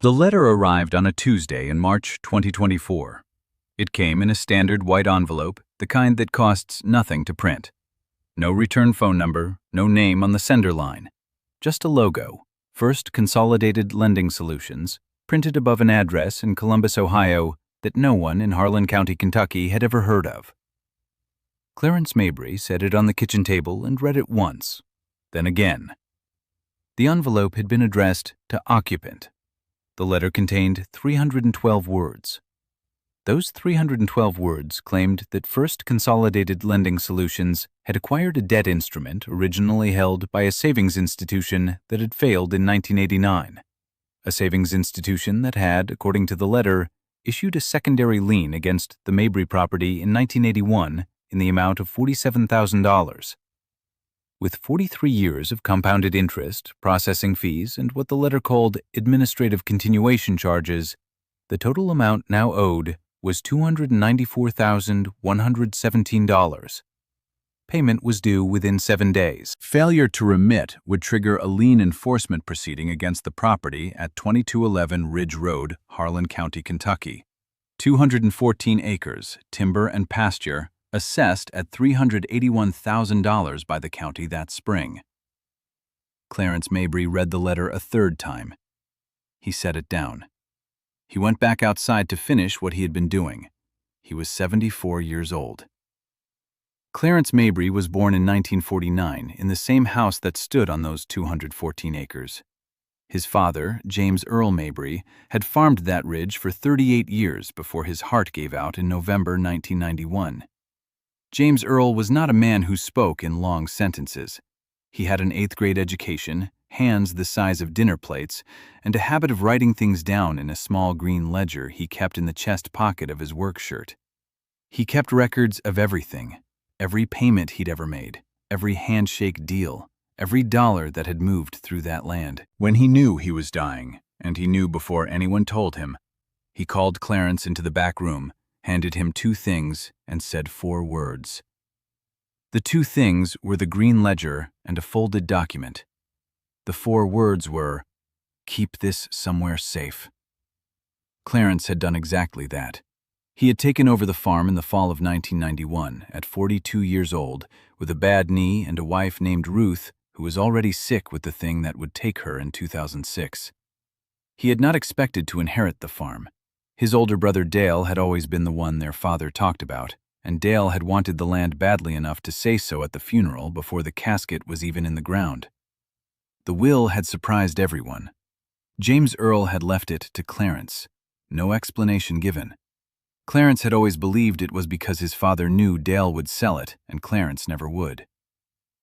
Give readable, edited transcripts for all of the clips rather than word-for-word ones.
The letter arrived on a Tuesday in March 2024. It came in a standard white envelope, the kind that costs nothing to print. No return phone number, no name on the sender line. Just a logo, First Consolidated Lending Solutions, printed above an address in Columbus, Ohio, that no one in Harlan County, Kentucky had ever heard of. Clarence Mabry set it on the kitchen table and read it once, then again. The envelope had been addressed to occupant. The letter contained 312 words. Those 312 words claimed that First Consolidated Lending Solutions had acquired a debt instrument originally held by a savings institution that had failed in 1989. A savings institution that had, according to the letter, issued a secondary lien against the Mabry property in 1981 in the amount of $47,000. With 43 years of compounded interest, processing fees, and what the letter called administrative continuation charges, the total amount now owed was $294,117. Payment was due within 7 days. Failure to remit would trigger a lien enforcement proceeding against the property at 2211 Ridge Road, Harlan County, Kentucky. 214 acres, timber and pasture, assessed at $381,000 by the county that spring. Clarence Mabry read the letter a third time. He set it down. He went back outside to finish what he had been doing. He was 74 years old. Clarence Mabry was born in 1949 in the same house that stood on those 214 acres. His father, James Earl Mabry, had farmed that ridge for 38 years before his heart gave out in November 1991. James Earl was not a man who spoke in long sentences. He had an 8th grade education, hands the size of dinner plates, and a habit of writing things down in a small green ledger he kept in the chest pocket of his work shirt. He kept records of everything, every payment he'd ever made, every handshake deal, every dollar that had moved through that land. When he knew he was dying, and he knew before anyone told him, he called Clarence into the back room, handed him 2 things, and said 4 words. The 2 things were the green ledger and a folded document. The 4 words were, "Keep this somewhere safe." Clarence had done exactly that. He had taken over the farm in the fall of 1991, at 42 years old, with a bad knee and a wife named Ruth, who was already sick with the thing that would take her in 2006. He had not expected to inherit the farm. His older brother Dale had always been the one their father talked about, and Dale had wanted the land badly enough to say so at the funeral before the casket was even in the ground. The will had surprised everyone. James Earl had left it to Clarence. No explanation given. Clarence had always believed it was because his father knew Dale would sell it and Clarence never would.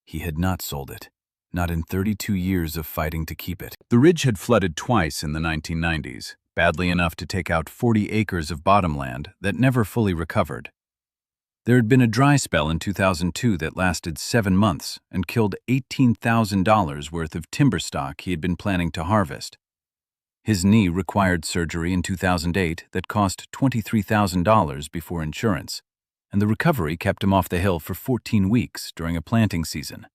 He had not sold it, not in 32 years of fighting to keep it. The ridge had flooded twice in the 1990s, badly enough to take out 40 acres of bottomland that never fully recovered. There had been a dry spell in 2002 that lasted 7 months and killed $18,000 worth of timber stock he had been planning to harvest. His knee required surgery in 2008 that cost $23,000 before insurance, and the recovery kept him off the hill for 14 weeks during a planting season.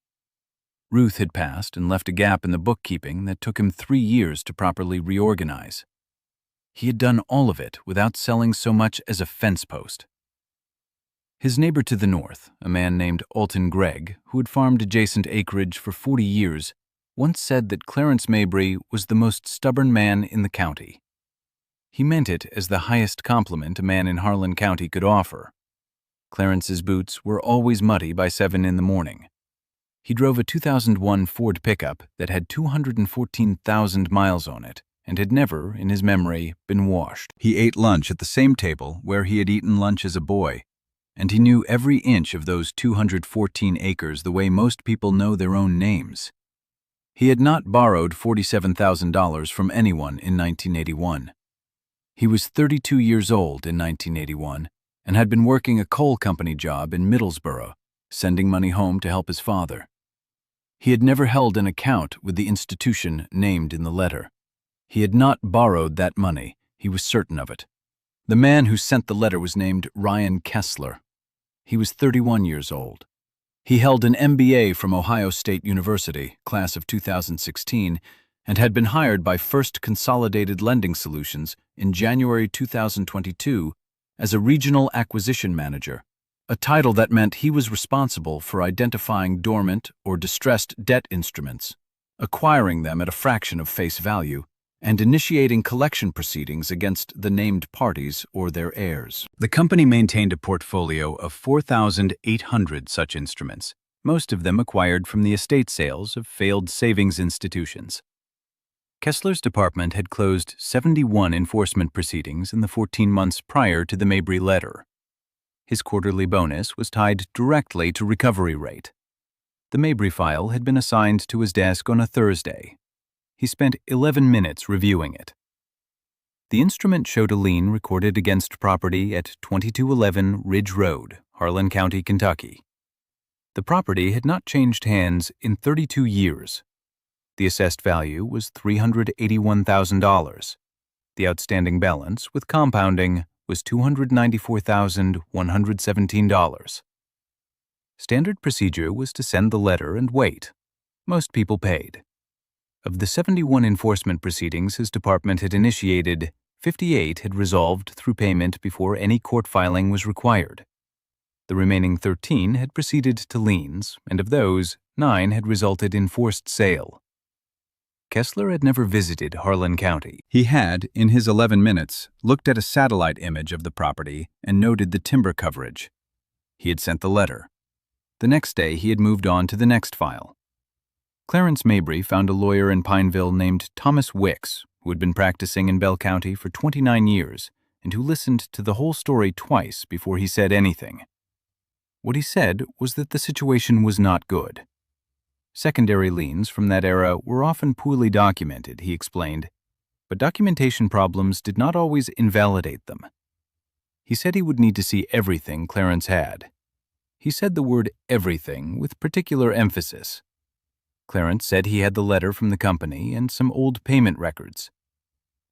Ruth had passed and left a gap in the bookkeeping that took him 3 years to properly reorganize. He had done all of it without selling so much as a fence post. His neighbor to the north, a man named Alton Gregg, who had farmed adjacent acreage for 40 years, once said that Clarence Mabry was the most stubborn man in the county. He meant it as the highest compliment a man in Harlan County could offer. Clarence's boots were always muddy by 7 in the morning. He drove a 2001 Ford pickup that had 214,000 miles on it and had never, in his memory, been washed. He ate lunch at the same table where he had eaten lunch as a boy, and he knew every inch of those 214 acres the way most people know their own names. He had not borrowed $47,000 from anyone in 1981. He was 32 years old in 1981 and had been working a coal company job in Middlesboro, sending money home to help his father. He had never held an account with the institution named in the letter. He had not borrowed that money, he was certain of it. The man who sent the letter was named Ryan Kessler. He was 31 years old. He held an MBA from Ohio State University, class of 2016, and had been hired by First Consolidated Lending Solutions in January 2022 as a regional acquisition manager, a title that meant he was responsible for identifying dormant or distressed debt instruments, acquiring them at a fraction of face value, and initiating collection proceedings against the named parties or their heirs. The company maintained a portfolio of 4,800 such instruments, most of them acquired from the estate sales of failed savings institutions. Kessler's department had closed 71 enforcement proceedings in the 14 months prior to the Mabry letter. His quarterly bonus was tied directly to recovery rate. The Mabry file had been assigned to his desk on a Thursday. He spent 11 minutes reviewing it. The instrument showed a lien recorded against property at 2211 Ridge Road, Harlan County, Kentucky. The property had not changed hands in 32 years. The assessed value was $381,000. The outstanding balance, with compounding, was $294,117. Standard procedure was to send the letter and wait. Most people paid. Of the 71 enforcement proceedings his department had initiated, 58 had resolved through payment before any court filing was required. The remaining 13 had proceeded to liens, and of those, 9 had resulted in forced sale. Kessler had never visited Harlan County. He had, in his 11 minutes, looked at a satellite image of the property and noted the timber coverage. He had sent the letter. The next day, he had moved on to the next file. Clarence Mabry found a lawyer in Pineville named Thomas Wicks, who had been practicing in Bell County for 29 years and who listened to the whole story twice before he said anything. What he said was that the situation was not good. Secondary liens from that era were often poorly documented, he explained, but documentation problems did not always invalidate them. He said he would need to see everything Clarence had. He said the word everything with particular emphasis. Clarence said he had the letter from the company and some old payment records.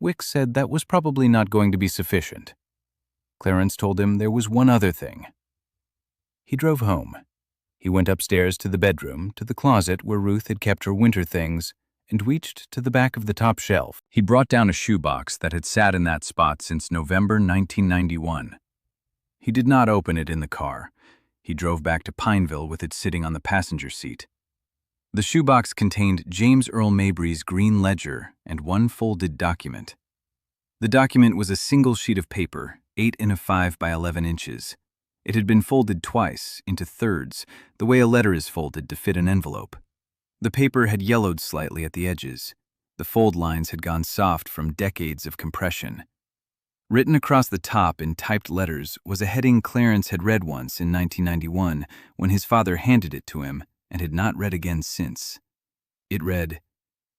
Wicks said that was probably not going to be sufficient. Clarence told him there was one other thing. He drove home. He went upstairs to the bedroom, to the closet where Ruth had kept her winter things, and reached to the back of the top shelf. He brought down a shoebox that had sat in that spot since November 1991. He did not open it in the car. He drove back to Pineville with it sitting on the passenger seat. The shoebox contained James Earl Mabry's green ledger and one folded document. The document was a single sheet of paper, 8 5 by 11 inches. It had been folded twice, into thirds, the way a letter is folded to fit an envelope. The paper had yellowed slightly at the edges. The fold lines had gone soft from decades of compression. Written across the top in typed letters was a heading Clarence had read once in 1991 when his father handed it to him and had not read again since. It read,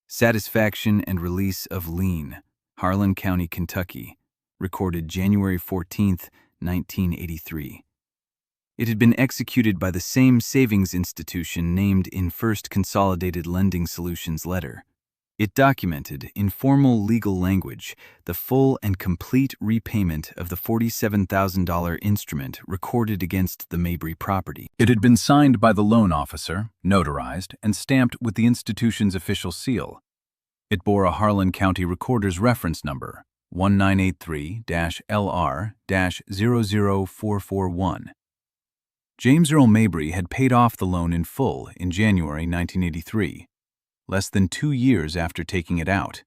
"Satisfaction and Release of Lien, Harlan County, Kentucky, recorded January 14th, 1983. It had been executed by the same savings institution named in First Consolidated Lending Solutions letter. It documented, in formal legal language, the full and complete repayment of the $47,000 instrument recorded against the Mabry property. It had been signed by the loan officer, notarized, and stamped with the institution's official seal. It bore a Harlan County Recorder's reference number, 1983-LR-00441. James Earl Mabry had paid off the loan in full in January 1983, less than 2 years after taking it out.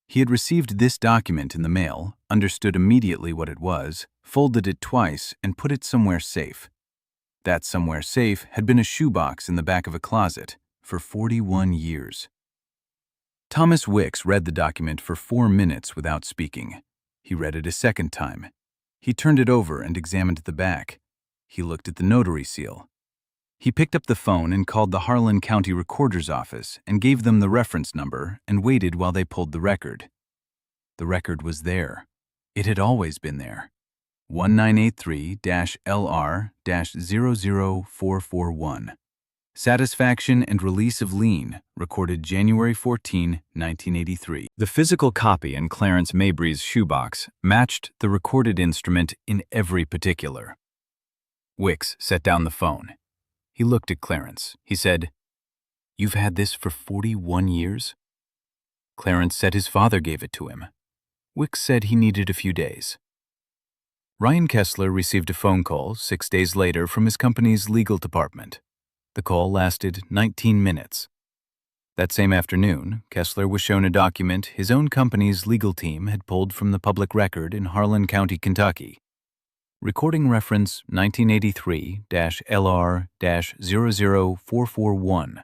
He had received this document in the mail, understood immediately what it was, folded it twice, and put it somewhere safe. That somewhere safe had been a shoebox in the back of a closet for 41 years. Thomas Wicks read the document for 4 minutes without speaking. He read it a second time. He turned it over and examined the back. He looked at the notary seal. He picked up the phone and called the Harlan County Recorder's office and gave them the reference number and waited while they pulled the record. The record was there. It had always been there. 1983-LR-00441. Satisfaction and Release of Lien, recorded January 14, 1983. The physical copy in Clarence Mabry's shoebox matched the recorded instrument in every particular. Wicks set down the phone. He looked at Clarence. He said, "You've had this for 41 years?" Clarence said his father gave it to him. Wicks said he needed a few days. Ryan Kessler received a phone call 6 days later from his company's legal department. The call lasted 19 minutes. That same afternoon, Kessler was shown a document his own company's legal team had pulled from the public record in Harlan County, Kentucky. Recording reference 1983-LR-00441.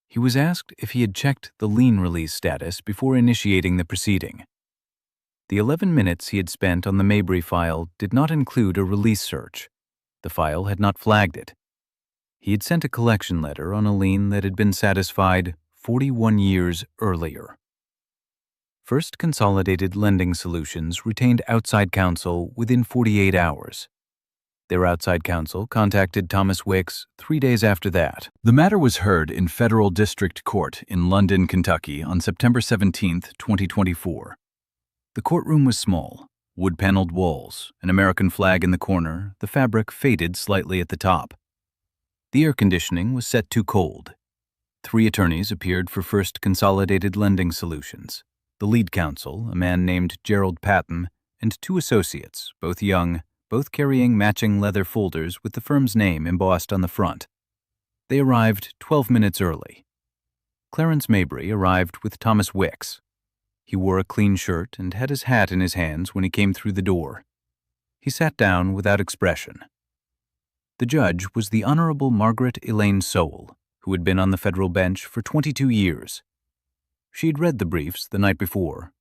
He was asked if he had checked the lien release status before initiating the proceeding. The 11 minutes he had spent on the Mabry file did not include a release search. The file had not flagged it. He had sent a collection letter on a lien that had been satisfied 41 years earlier. First Consolidated Lending Solutions retained outside counsel within 48 hours. Their outside counsel contacted Thomas Wicks 3 days after that. The matter was heard in Federal District Court in London, Kentucky on September 17, 2024. The courtroom was small, wood-paneled walls, an American flag in the corner, the fabric faded slightly at the top. The air conditioning was set too cold. 3 attorneys appeared for First Consolidated Lending Solutions. The lead counsel, a man named Gerald Patton, and 2 associates, both young, both carrying matching leather folders with the firm's name embossed on the front. They arrived 12 minutes early. Clarence Mabry arrived with Thomas Wicks. He wore a clean shirt and had his hat in his hands when he came through the door. He sat down without expression. The judge was the Honorable Margaret Elaine Sowell, who had been on the federal bench for 22 years. She had read the briefs the night before.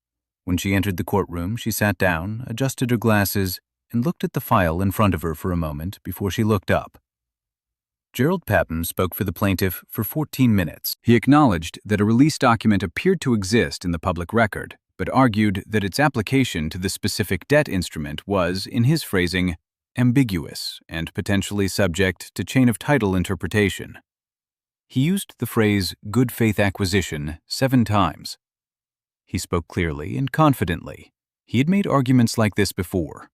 When she entered the courtroom, she sat down, adjusted her glasses, and looked at the file in front of her for a moment before she looked up. Gerald Patton spoke for the plaintiff for 14 minutes. He acknowledged that a release document appeared to exist in the public record, but argued that its application to the specific debt instrument was, in his phrasing, ambiguous and potentially subject to chain of title interpretation. He used the phrase good faith acquisition 7 times. He spoke clearly and confidently. He had made arguments like this before.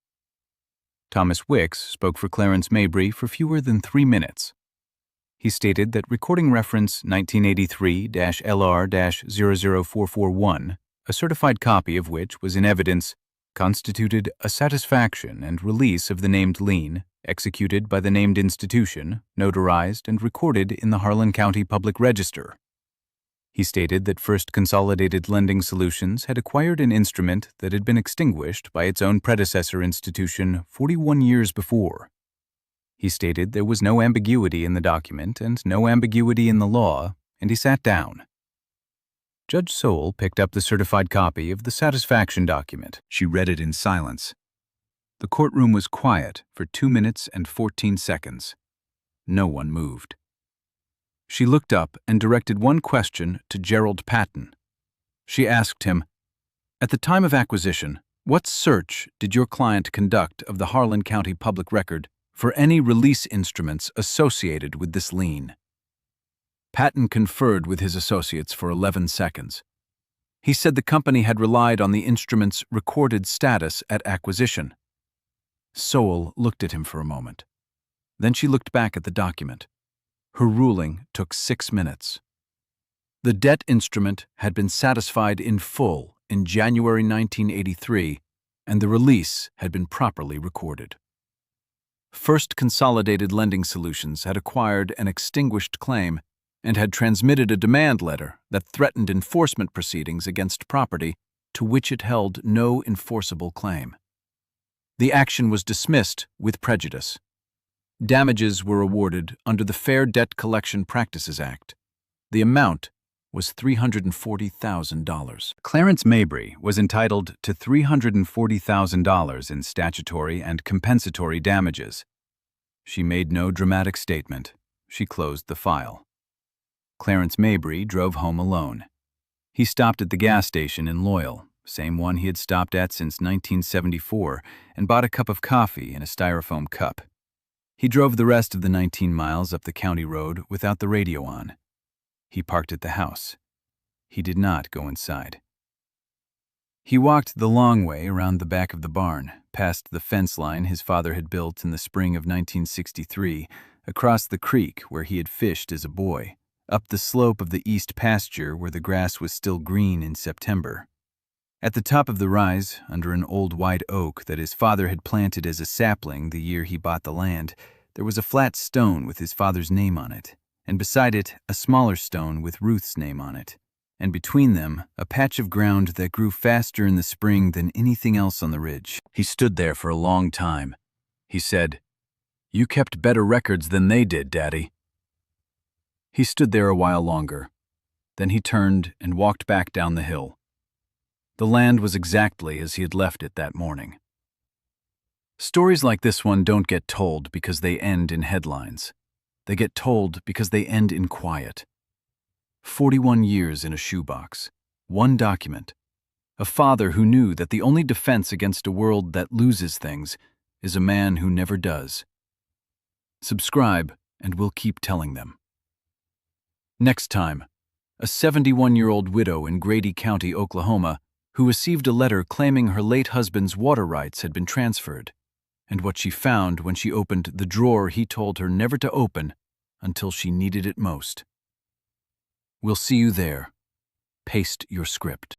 Thomas Wicks spoke for Clarence Mabry for fewer than 3 minutes. He stated that recording reference 1983-LR-00441, a certified copy of which was in evidence, constituted a satisfaction and release of the named lien, executed by the named institution, notarized and recorded in the Harlan County Public Register. He stated that First Consolidated Lending Solutions had acquired an instrument that had been extinguished by its own predecessor institution 41 years before. He stated there was no ambiguity in the document and no ambiguity in the law, and he sat down. Judge Sowell picked up the certified copy of the satisfaction document. She read it in silence. The courtroom was quiet for 2 minutes and 14 seconds. No one moved. She looked up and directed one question to Gerald Patton. She asked him, "At the time of acquisition, what search did your client conduct of the Harlan County Public Record for any release instruments associated with this lien?" Patton conferred with his associates for 11 seconds. He said the company had relied on the instrument's recorded status at acquisition. Sowell looked at him for a moment. Then she looked back at the document. Her ruling took 6 minutes. The debt instrument had been satisfied in full in January 1983, and the release had been properly recorded. First Consolidated Lending Solutions had acquired an extinguished claim and had transmitted a demand letter that threatened enforcement proceedings against property to which it held no enforceable claim. The action was dismissed with prejudice. Damages were awarded under the Fair Debt Collection Practices Act. The amount was $340,000. Clarence Mabry was entitled to $340,000 in statutory and compensatory damages. She made no dramatic statement. She closed the file. Clarence Mabry drove home alone. He stopped at the gas station in Loyal, same one he had stopped at since 1974, and bought a cup of coffee in a styrofoam cup. He drove the rest of the 19 miles up the county road without the radio on. He parked at the house. He did not go inside. He walked the long way around the back of the barn, past the fence line his father had built in the spring of 1963, across the creek where he had fished as a boy, up the slope of the east pasture where the grass was still green in September. At the top of the rise, under an old white oak that his father had planted as a sapling the year he bought the land, there was a flat stone with his father's name on it, and beside it a smaller stone with Ruth's name on it, and between them a patch of ground that grew faster in the spring than anything else on the ridge. He stood there for a long time. He said, "You kept better records than they did, Daddy." He stood there a while longer. Then he turned and walked back down the hill. The land was exactly as he had left it that morning. Stories like this one don't get told because they end in headlines. They get told because they end in quiet. 41 years in a shoebox. One document. A father who knew that the only defense against a world that loses things is a man who never does. Subscribe, and we'll keep telling them. Next time, a 71-year-old widow in Grady County, Oklahoma, who received a letter claiming her late husband's water rights had been transferred, and what she found when she opened the drawer he told her never to open until she needed it most. We'll see you there. Paste your script.